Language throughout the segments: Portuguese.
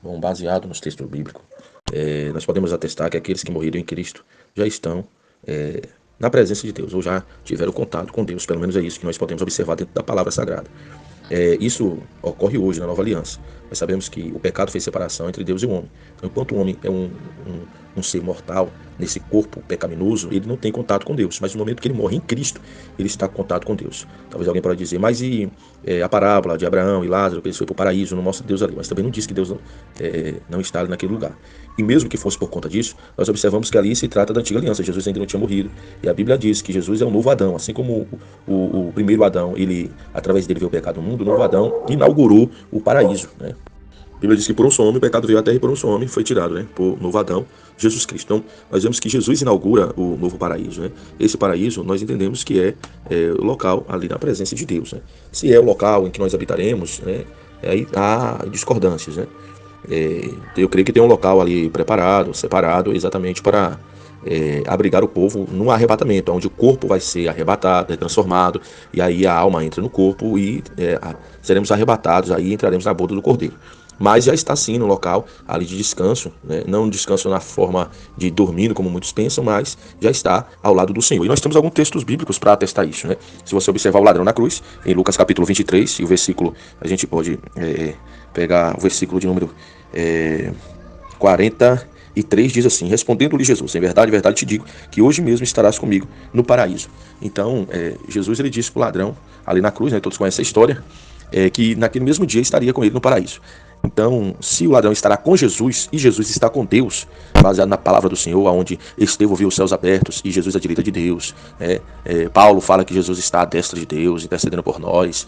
Bom, baseado nos textos bíblicos, nós podemos atestar que aqueles que morreram em Cristo já estão na presença de Deus, ou já tiveram contato com Deus. Pelo menos é isso que nós podemos observar dentro da palavra sagrada. Isso ocorre hoje na nova aliança. Nós sabemos que o pecado fez separação entre Deus e o homem. Então, enquanto o homem é um ser mortal, nesse corpo pecaminoso, ele não tem contato com Deus. Mas no momento que ele morre em Cristo, ele está em contato com Deus. Talvez alguém possa dizer, mas e a parábola de Abraão e Lázaro, que eles foram para o paraíso, não mostra Deus ali. Mas também não diz que Deus não está ali naquele lugar. E mesmo que fosse por conta disso, nós observamos que ali se trata da antiga aliança. Jesus ainda não tinha morrido. E a Bíblia diz que Jesus é o novo Adão. Assim como o primeiro Adão, através dele veio o pecado no mundo, o novo Adão inaugurou o paraíso, né? A Bíblia diz que por um só homem o pecado veio à terra e por um só homem foi tirado, né? Por novo Adão, Jesus Cristo. Então, nós vemos que Jesus inaugura o novo paraíso, né? Esse paraíso, nós entendemos que é o local ali na presença de Deus, né? Se é o local em que nós habitaremos, né? Aí há discordâncias, né? Eu creio que tem um local ali preparado, separado, exatamente para abrigar o povo num arrebatamento, onde o corpo vai ser arrebatado, transformado, e aí a alma entra no corpo e seremos arrebatados, aí entraremos na boda do Cordeiro. Mas já está sim no local ali de descanso, né? Não descanso na forma de dormindo, como muitos pensam, mas já está ao lado do Senhor. E nós temos alguns textos bíblicos para atestar isso, né? Se você observar o ladrão na cruz, em Lucas capítulo 23, e o versículo, a gente pode pegar o versículo de número 43, diz assim: respondendo-lhe Jesus, em verdade te digo, que hoje mesmo estarás comigo no paraíso. Então, Jesus ele disse para o ladrão, ali na cruz, né, todos conhecem essa história, que naquele mesmo dia estaria com ele no paraíso. Então, se o ladrão estará com Jesus e Jesus está com Deus, baseado na palavra do Senhor, onde Estevão viu os céus abertos e Jesus à direita de Deus, Paulo fala que Jesus está à destra de Deus, intercedendo por nós,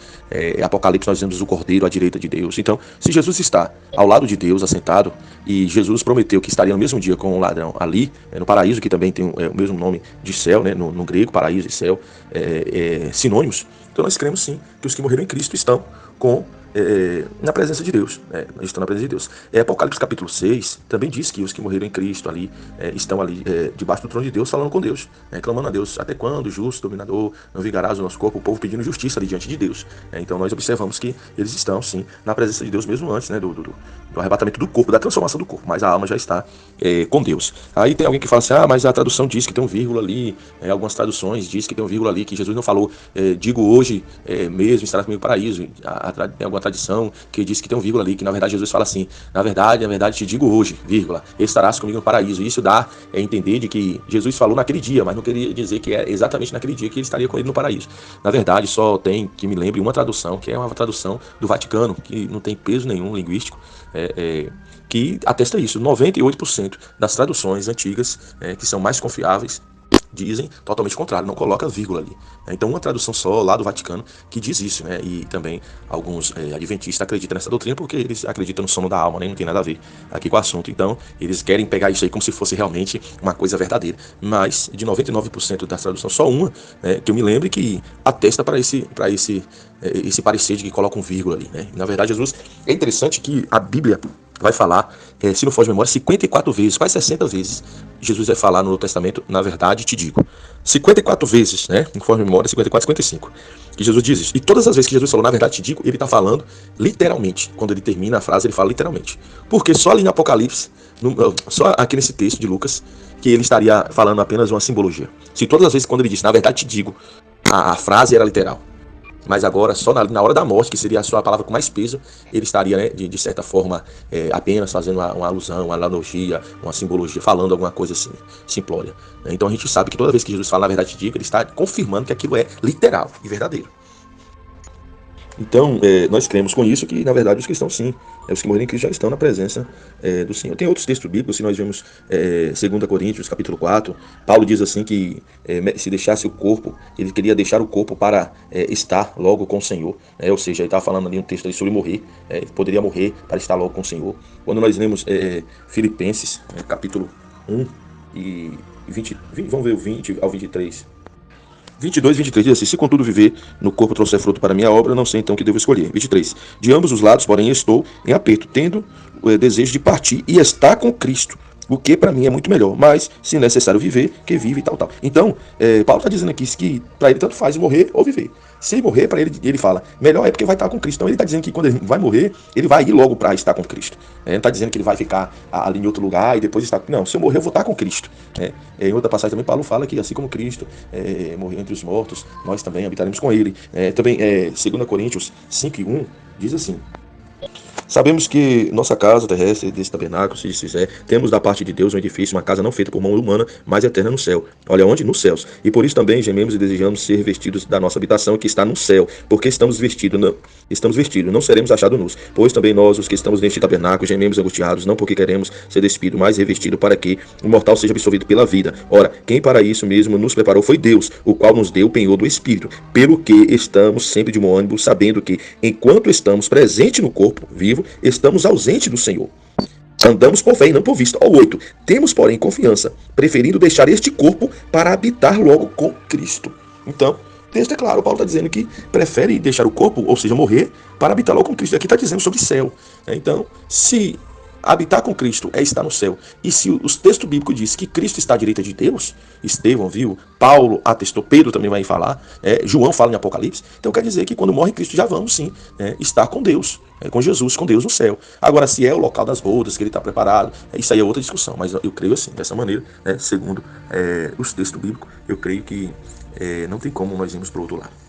Apocalipse nós vemos o Cordeiro à direita de Deus. Então, se Jesus está ao lado de Deus, assentado, e Jesus prometeu que estaria no mesmo dia com o ladrão ali, no paraíso, que também tem o mesmo nome de céu, né, no grego, paraíso e céu, sinônimos, então nós cremos sim que os que morreram em Cristo estão na presença de Deus, estão na presença de Deus. Apocalipse capítulo 6 também diz que os que morreram em Cristo ali estão ali debaixo do trono de Deus, falando com Deus, clamando a Deus: até quando, justo, dominador, não vingarás o nosso corpo? O povo pedindo justiça ali diante de Deus. Então nós observamos que eles estão sim na presença de Deus mesmo antes, né, do arrebatamento do corpo, da transformação do corpo, mas a alma já está com Deus. Aí tem alguém que fala assim: mas a tradução diz que tem um vírgula ali, algumas traduções diz que tem um vírgula ali, que Jesus não falou, digo hoje mesmo estará comigo no paraíso. Tem alguma tradição que diz que tem um vírgula ali, que na verdade Jesus fala assim: na verdade te digo hoje, vírgula, estarás comigo no paraíso. E isso dá a entender de que Jesus falou naquele dia, mas não queria dizer que é exatamente naquele dia que ele estaria com ele no paraíso. Na verdade, só tem, que me lembre, uma tradução, que é uma tradução do Vaticano, que não tem peso nenhum linguístico, que atesta isso. 98% das traduções antigas, que são mais confiáveis, dizem totalmente contrário, não coloca vírgula ali. Então uma tradução só lá do Vaticano que diz isso, né? E também alguns adventistas acreditam nessa doutrina porque eles acreditam no sono da alma, né? Não tem nada a ver aqui com o assunto. Então eles querem pegar isso aí como se fosse realmente uma coisa verdadeira. Mas de 99% das traduções, só uma, que eu me lembre, que atesta para esse parecer de que coloca um vírgula ali, né? Na verdade, Jesus, é interessante que a Bíblia vai falar, se não for de memória, 54 vezes, quase 60 vezes, Jesus vai falar no Novo Testamento: na verdade te digo. 54 vezes, né? Conforme memória, 54, 55. Que Jesus diz isso. E todas as vezes que Jesus falou: na verdade te digo, ele está falando literalmente. Quando ele termina a frase, ele fala literalmente. Porque só ali no Apocalipse, só aqui nesse texto de Lucas, que ele estaria falando apenas uma simbologia. Se todas as vezes quando ele disse: na verdade te digo, a frase era literal. Mas agora, só na hora da morte, que seria a sua palavra com mais peso, ele estaria, né, de certa forma, apenas fazendo uma alusão, uma analogia, uma simbologia, falando alguma coisa assim, simplória. Então a gente sabe que toda vez que Jesus fala: na verdade te digo, ele está confirmando que aquilo é literal e verdadeiro. Então, nós cremos com isso que, na verdade, os cristãos sim, os que morreram em Cristo já estão na presença do Senhor. Tem outros textos bíblicos, se nós vemos 2 Coríntios, capítulo 4, Paulo diz assim que se deixasse o corpo, ele queria deixar o corpo para estar logo com o Senhor. Ou seja, ele estava falando ali um texto ali sobre morrer, ele poderia morrer para estar logo com o Senhor. Quando nós lemos Filipenses, capítulo 1 e 20, vamos ver o 20 ao 23. 22 e 23 diz assim: se contudo viver no corpo trouxer fruto para a minha obra, não sei então que devo escolher. 23. De ambos os lados, porém, estou em aperto, tendo o desejo de partir e estar com Cristo, O que para mim é muito melhor, mas se necessário viver, que vive e tal, tal. Então, Paulo está dizendo aqui que para ele tanto faz morrer ou viver. Se morrer, para ele, ele fala, melhor é porque vai estar com Cristo. Então ele está dizendo que quando ele vai morrer, ele vai ir logo para estar com Cristo. Ele não está dizendo que ele vai ficar ali em outro lugar e depois estar. Não, se eu morrer, eu vou estar com Cristo. Em outra passagem também, Paulo fala que assim como Cristo morreu entre os mortos, nós também habitaremos com ele. Também, 2 Coríntios 5:1 diz assim: sabemos que nossa casa terrestre, desse tabernáculo, se fizer, temos da parte de Deus um edifício, uma casa não feita por mão humana, mas eterna no céu. Olha onde? Nos céus. E por isso também gememos e desejamos ser vestidos da nossa habitação que está no céu, porque estamos vestidos, não seremos achados nus. Pois também nós, os que estamos neste tabernáculo, gememos angustiados, não porque queremos ser despidos, mas revestidos para que o mortal seja absorvido pela vida. Ora, quem para isso mesmo nos preparou foi Deus, o qual nos deu o penhor do Espírito, pelo que estamos sempre de bom ânimo, sabendo que, enquanto estamos presentes no corpo vivo, estamos ausentes do Senhor. Andamos por fé e não por vista. Ó 8. Temos, porém, confiança, preferindo deixar este corpo para habitar logo com Cristo. Então, o texto é claro, Paulo está dizendo que prefere deixar o corpo, ou seja, morrer, para habitar logo com Cristo. Aqui está dizendo sobre céu. Então, se habitar com Cristo é estar no céu, e se o texto bíblico diz que Cristo está à direita de Deus, Estevão viu, Paulo atestou, Pedro também vai falar, João fala em Apocalipse, então quer dizer que quando morre Cristo já vamos sim estar com Deus, com Jesus, com Deus no céu. Agora, se é o local das bodas, que ele está preparado, isso aí é outra discussão, mas eu creio assim, dessa maneira, segundo os textos bíblicos, eu creio que não tem como nós irmos para o outro lado.